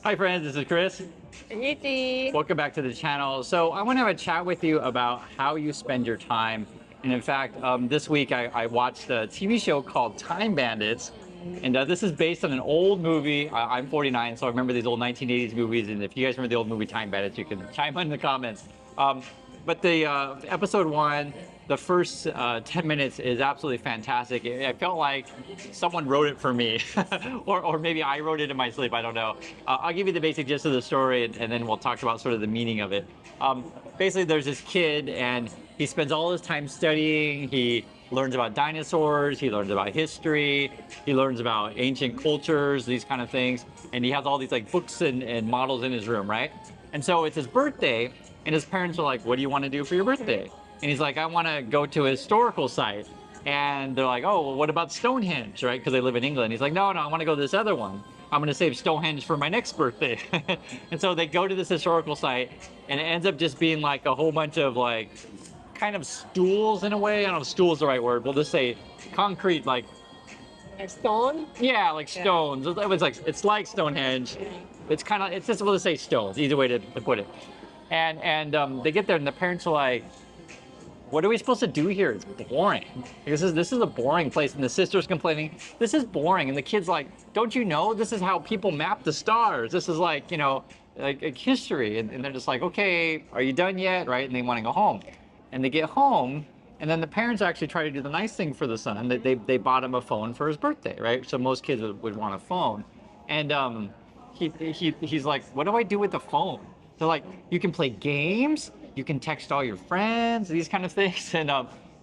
Hi friends, this is Chris. And Yuji. Welcome back to the channel. So I want to have a chat with you about how you spend your time. And in fact, this week I watched a TV show called Time Bandits. And this is based on an old movie. I'm 49, so I remember these old 1980s movies. And if you guys remember the old movie Time Bandits, you can chime in the comments. But the episode one, the first 10 minutes is absolutely fantastic. I felt like someone wrote it for me, or maybe I wrote it in my sleep. I don't know. I'll give you the basic gist of the story, and then we'll talk about sort of the meaning of it. Basically, there's this kid, and he spends all his time studying. He learns about dinosaurs. He learns about history. He learns about ancient cultures, these kind of things. And he has all these like books and models in his room, right? And so it's his birthday, and his parents are like, "What do you want to do for your birthday?" And he's like, "I want to go to a historical site." And they're like, "Oh, well, what about Stonehenge?" Right? Because they live in England. He's like, "No, I want to go to this other one. I'm going to save Stonehenge for my next birthday." And so they go to this historical site, and it ends up just being like a whole bunch of like kind of stools in a way. I don't know if stool is the right word. We'll just say concrete, like, A stone? yeah, like stones. It was like, it's like Stonehenge. It's kind of, it's just, we'll just say stones, easy way to put it. And they get there, and the parents are like, "What are we supposed to do here? It's boring. This is a boring place." And the sister's complaining, "This is boring." And the kid's like, "Don't you know? This is how people map the stars. This is like, you know, like history." And they're just like, "Okay, are you done yet?" Right? And they want to go home. And they get home, and then the parents actually try to do the nice thing for the son. They bought him a phone for his birthday, right? So most kids would want a phone. And he's like, "What do I do with the phone?" They're like, "You can play games, you can text all your friends, these kind of things." And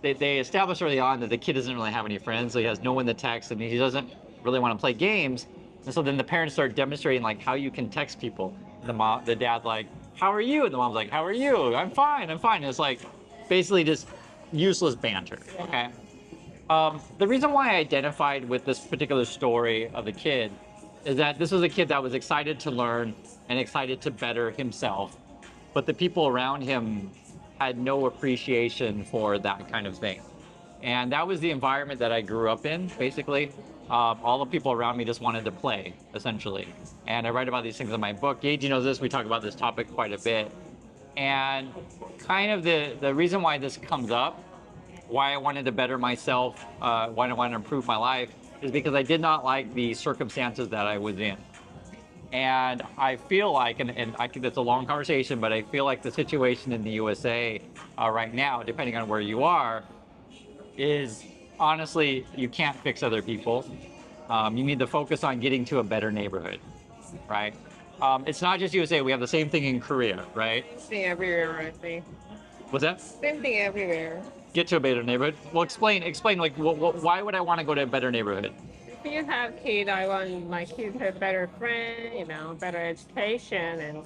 they established early on that the kid doesn't really have any friends, so he has no one to text, and he doesn't really want to play games. And so then the parents start demonstrating like how you can text people. The dad like, "How are you?" And the mom's like, "How are you?" "I'm fine, I'm fine." And it's like basically just useless banter. Okay. The reason why I identified with this particular story of the kid is that this was a kid that was excited to learn and excited to better himself, but the people around him had no appreciation for that kind of thing. And that was the environment that I grew up in, basically. All the people around me just wanted to play, essentially. And I write about these things in my book. Gage knows this, we talk about this topic quite a bit. And kind of the reason why this comes up, why I wanted to better myself, why I wanted to improve my life, is because I did not like the circumstances that I was in. And I feel like, and I think that's a long conversation, but I feel like the situation in the USA right now, depending on where you are, is honestly, you can't fix other people. You need to focus on getting to a better neighborhood, right? It's not just USA, we have the same thing in Korea, right? Same everywhere, I think. What's that? Same thing everywhere. Get to a better neighborhood. Well, explain like, why would I want to go to a better neighborhood? If you have kids, I want my kids to have better friends, better education and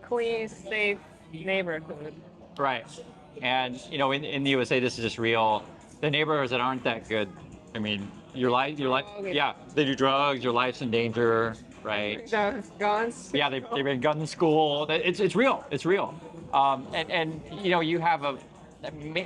clean, safe neighborhood. Right. And, in the USA, this is just real. The neighborhoods that aren't that good, I mean, your life, yeah, they do drugs, your life's in danger, right? Those guns. Yeah, they bring guns in school. It's real. It's real. And you have a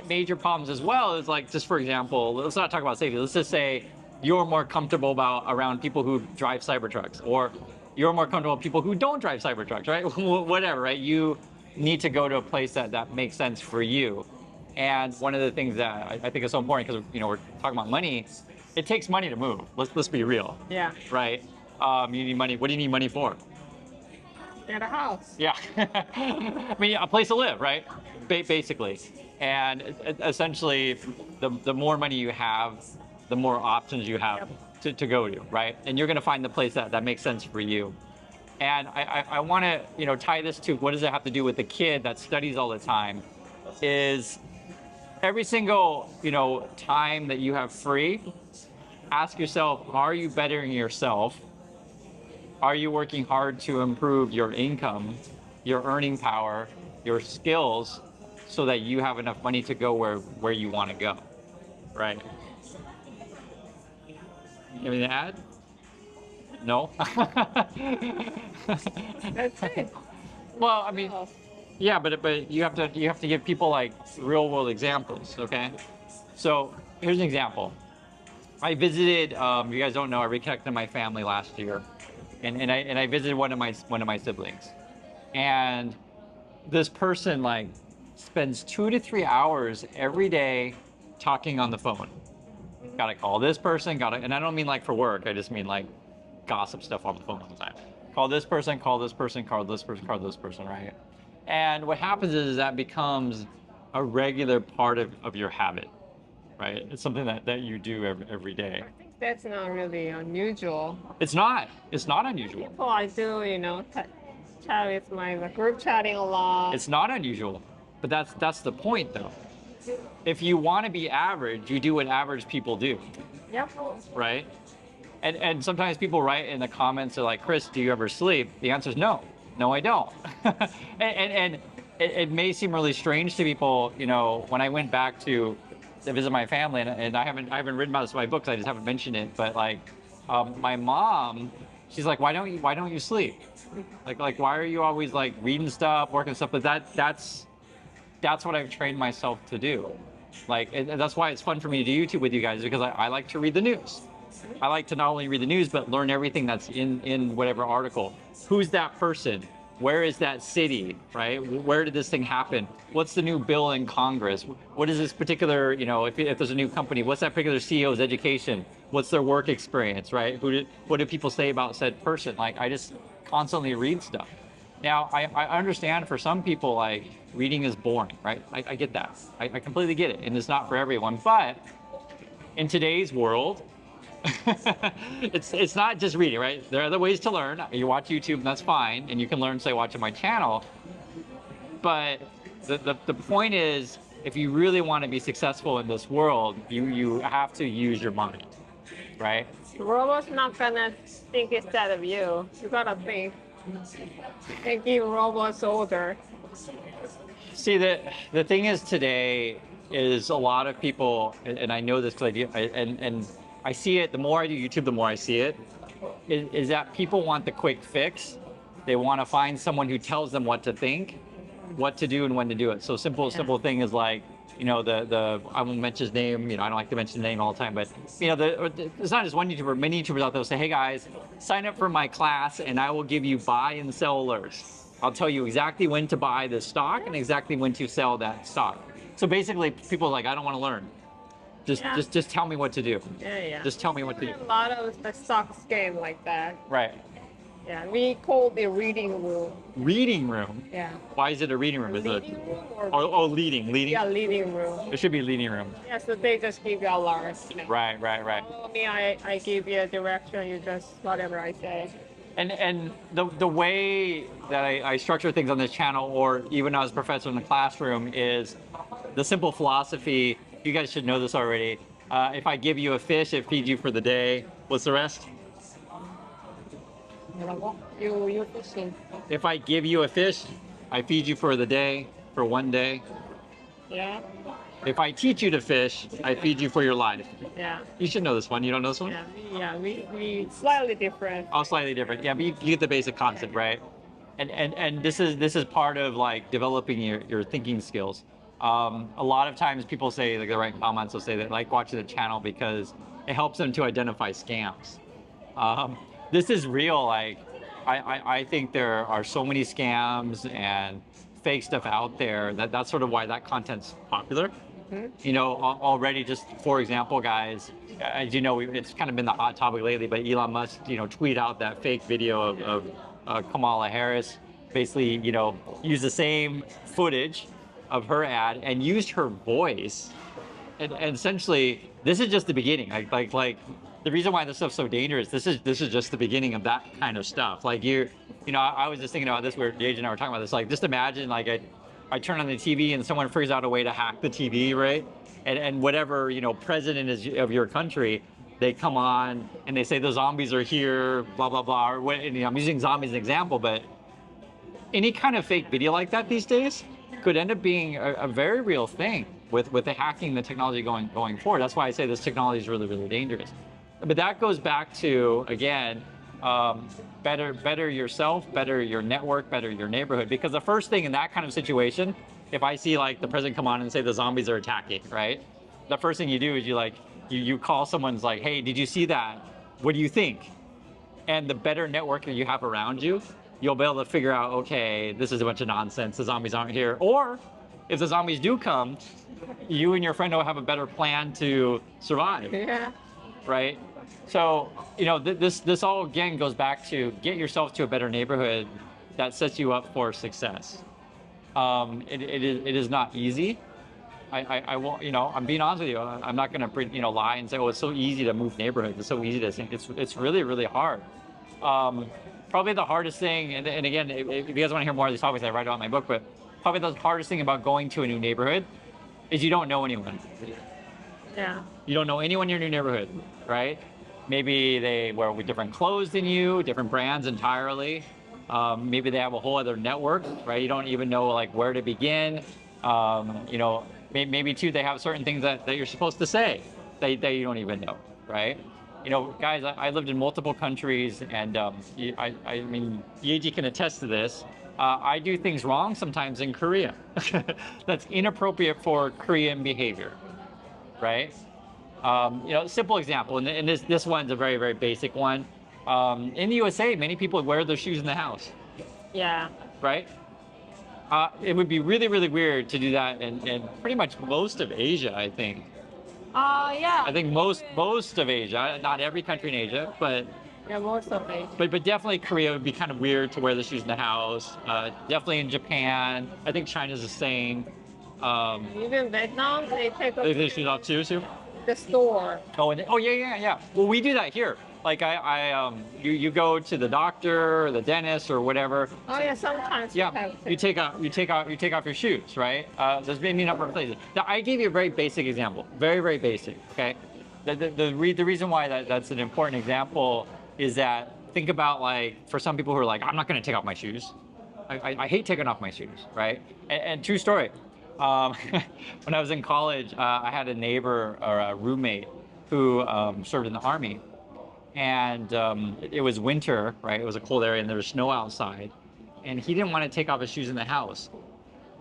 major problems as well. Is like, just for example, let's not talk about safety. Let's just say you're more comfortable around people who drive Cybertrucks, or you're more comfortable with people who don't drive Cybertrucks, right? Whatever, right? You need to go to a place that makes sense for you. And one of the things that I think is so important, because we're talking about money, it takes money to move. Let's be real. Yeah. Right. You need money. What do you need money for? And a house. Yeah. I mean, a place to live, right? Basically. And essentially, the more money you have, the more options you have to go to, right? And you're going to find the place that makes sense for you. And I want to, tie this to what does it have to do with the kid that studies all the time, is every single, time that you have free, ask yourself, are you bettering yourself? Are you working hard to improve your income, your earning power, your skills, so that you have enough money to go where you want to go, right? Anything to add? No? That's it. Well, I mean, yeah, but you have to give people like real world examples, okay? So here's an example. I visited, you guys don't know, I reconnected my family last year. and I visited one of my siblings, and this person like spends 2 to 3 hours every day talking on the phone. Gotta call this person, and I don't mean like for work, I just mean like gossip stuff on the phone all the time. Call this person, call this person, call this person, call this person, right? And what happens is that becomes a regular part of your habit, right? It's something that you do every day. I think that's not really unusual. It's not unusual. People I do, chat with my group chatting a lot. It's not unusual, but that's the point though. If you want to be average, you do what average people do, Yep. right? And sometimes people write in the comments, they're like, Chris, do you ever sleep? The answer is no. No, I don't. and it may seem really strange to people, when I went back to visit my family, and I haven't written about this in my books, I just haven't mentioned it, but like my mom, she's like, why don't you sleep? Like why are you always like reading stuff, working stuff? But that's what I've trained myself to do. Like, and that's why it's fun for me to do YouTube with you guys, because I like to read the news. I like to not only read the news, but learn everything that's in whatever article. Who's that person? Where is that city, right? Where did this thing happen? What's the new bill in Congress? What is this particular, if there's a new company, what's that particular CEO's education? What's their work experience, right? What do people say about said person? Like, I just constantly read stuff. Now, I understand for some people, like, reading is boring, right? I get that. I completely get it, and it's not for everyone. But in today's world, it's not just reading, right? There are other ways to learn. You watch YouTube, and that's fine, and you can learn, say, watching my channel. But the point is, if you really want to be successful in this world, you have to use your mind, right? The robot's not gonna think instead of you. You gotta think. And give robots order. See, the thing is today is a lot of people, and I know this because and I see it, the more I do YouTube, the more I see it, is that people want the quick fix. They want to find someone who tells them what to think, what to do, and when to do it. So simple thing is like, I won't mention his name, I don't like to mention the name all the time, but it's not just one YouTuber, many YouTubers out there will say, hey guys, sign up for my class and I will give you buy and sell alerts. I'll tell you exactly when to buy the stock and exactly when to sell that stock. So basically people are like, I don't want to learn. Just tell me what to do. Yeah. Just tell me what to do. A lot of the stocks game like that. Right. Yeah, we call it reading room. Reading room? Yeah. Why is it a reading room? Reading room or leading. Yeah, leading room. It should be a leading room. Yeah, so they just give you alerts. Right. Follow me, I give you a direction, you just whatever I say. And the way that I structure things on this channel, or even as a professor in the classroom, is the simple philosophy. You guys should know this already. If I give you a fish, it feeds you for the day. What's the rest? You fishing. If I give you a fish, I feed you for the day, for one day. Yeah. If I teach you to fish, I feed you for your life. Yeah. You should know this one. You don't know this one? We slightly different. Oh, slightly different. Yeah, but you get the basic concept, right? And this is part of like developing your thinking skills. A lot of times people say, like, the right comments will say that like watching the channel because it helps them to identify scams. This is real. Like, I think there are so many scams and fake stuff out there that's sort of why that content's popular. Mm-hmm. Already, just for example, guys, as you know, it's kind of been the hot topic lately, but Elon Musk, tweet out that fake video of Kamala Harris, basically, used the same footage of her ad and used her voice, and essentially, this is just the beginning. Like the reason why this stuff's so dangerous, this is just the beginning of that kind of stuff. Like I was just thinking about this, Gage and I were talking about this, like just imagine like I turn on the TV and someone figures out a way to hack the TV, right? And whatever, president is of your country, they come on and they say the zombies are here, blah, blah, blah. Or what, I'm using zombies as an example, but any kind of fake video like that these days could end up being a very real thing with the hacking, the technology going forward. That's why I say this technology is really, really dangerous. But that goes back to, again, better yourself, better your network, better your neighborhood. Because the first thing in that kind of situation, if I see like the president come on and say the zombies are attacking, right? The first thing you do is you call someone's like, hey, did you see that? What do you think? and the better network that you have around you, you'll be able to figure out, okay, this is a bunch of nonsense. The zombies aren't here. Or if the zombies do come, you and your friend will have a better plan to survive, Yeah. right? So, this all again goes back to get yourself to a better neighborhood that sets you up for success. It is not easy. I won't, I'm being honest with you. I'm not going to, lie and say, oh, it's so easy to move neighborhoods. It's so easy to think. It's really, really hard. Probably the hardest thing, and again, if you guys want to hear more of these topics, I write about in my book, but probably the hardest thing about going to a new neighborhood is you don't know anyone. Yeah. You don't know anyone in your new neighborhood, right? Maybe they wear different clothes than you, different brands entirely. Maybe they have a whole other network, right? You don't even know like where to begin. Maybe too, they have certain things that you're supposed to say that you don't even know, right? Guys, I lived in multiple countries, and I mean, Yeji can attest to this. I do things wrong sometimes in Korea. That's inappropriate for Korean behavior, right? Simple example, and this one's a very, very basic one. In the USA, many people wear their shoes in the house, Yeah. right? It would be really, really weird to do that in pretty much most of Asia, I think. Yeah. I think most of Asia, not every country in Asia, but Yeah, most of it. but definitely Korea would be kind of weird to wear the shoes in the house. Definitely in Japan. I think China's the same. Even Vietnam, they take They up take shoes off too. the store. Oh yeah. Well, we do that here. Like you go to the doctor or the dentist or whatever. Oh yeah, sometimes Yeah, have to. you take off your shoes, right? There's maybe a number of places. Now, I gave you a very basic example, very, very basic. Okay, the reason why that's an important example is that think about like for some people who are like, I'm not going to take off my shoes. I hate taking off my shoes, right? And true story. When I was in college, I had a neighbor or a roommate who served in the army. And it was winter, right? It was a cold area and there was snow outside. And he didn't want to take off his shoes in the house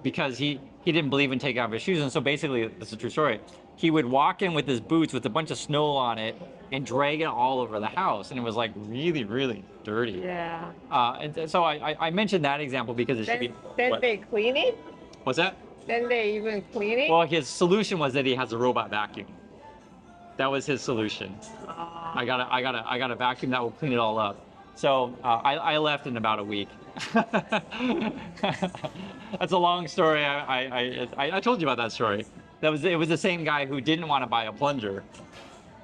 because he didn't believe in taking off his shoes. And so basically, this is a true story, he would walk in with his boots with a bunch of snow on it and drag it all over the house. And it was like really, really dirty. Yeah. And so I mentioned that example because it should be... Then what? they clean it? What's that? Then they even clean it? Well, his solution was that he has a robot vacuum. That was his solution. I got a vacuum that will clean it all up. So I left in about a week. That's a long story. I told you about that story. It was the same guy who didn't want to buy a plunger.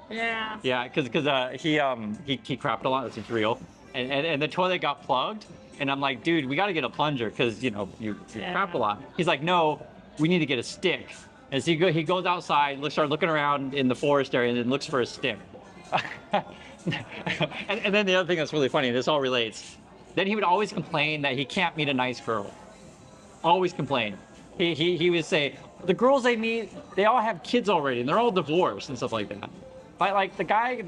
Yeah. Yeah, because he crapped a lot. This is real. And the toilet got plugged. And I'm like, dude, we got to get a plunger because you crap a lot. He's like, no, we need to get a stick. And so he goes outside, starts looking around in the forest area, and then looks for a stick. and then the other thing that's really funny, this all relates. Then he would always complain that he can't meet a nice girl. Always complain. He would say, the girls I meet, they all have kids already, and they're all divorced and stuff like that. But like the guy,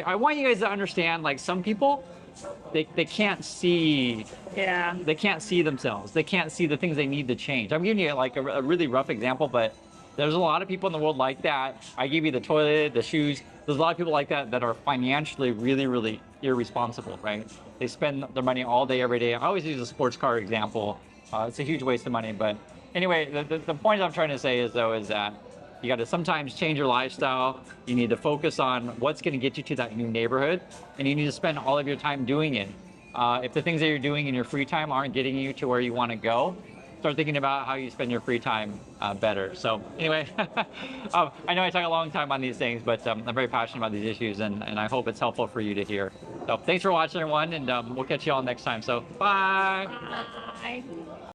I want you guys to understand, like some people, they can't see. Yeah. They can't see themselves. They can't see the things they need to change. I'm giving you like a really rough example, but there's a lot of people in the world like that. I gave you the toilet, the shoes. There's a lot of people like that are financially really, really irresponsible, right? They spend their money all day, every day. I always use a sports car example. It's a huge waste of money. But anyway, the point I'm trying to say is that you got to sometimes change your lifestyle. You need to focus on what's going to get you to that new neighborhood, and you need to spend all of your time doing it. If the things that you're doing in your free time aren't getting you to where you want to go, start thinking about how you spend your free time better. So anyway, I know I talk a long time on these things, but I'm very passionate about these issues, and I hope it's helpful for you to hear. So thanks for watching, everyone, and we'll catch you all next time. So bye. Bye.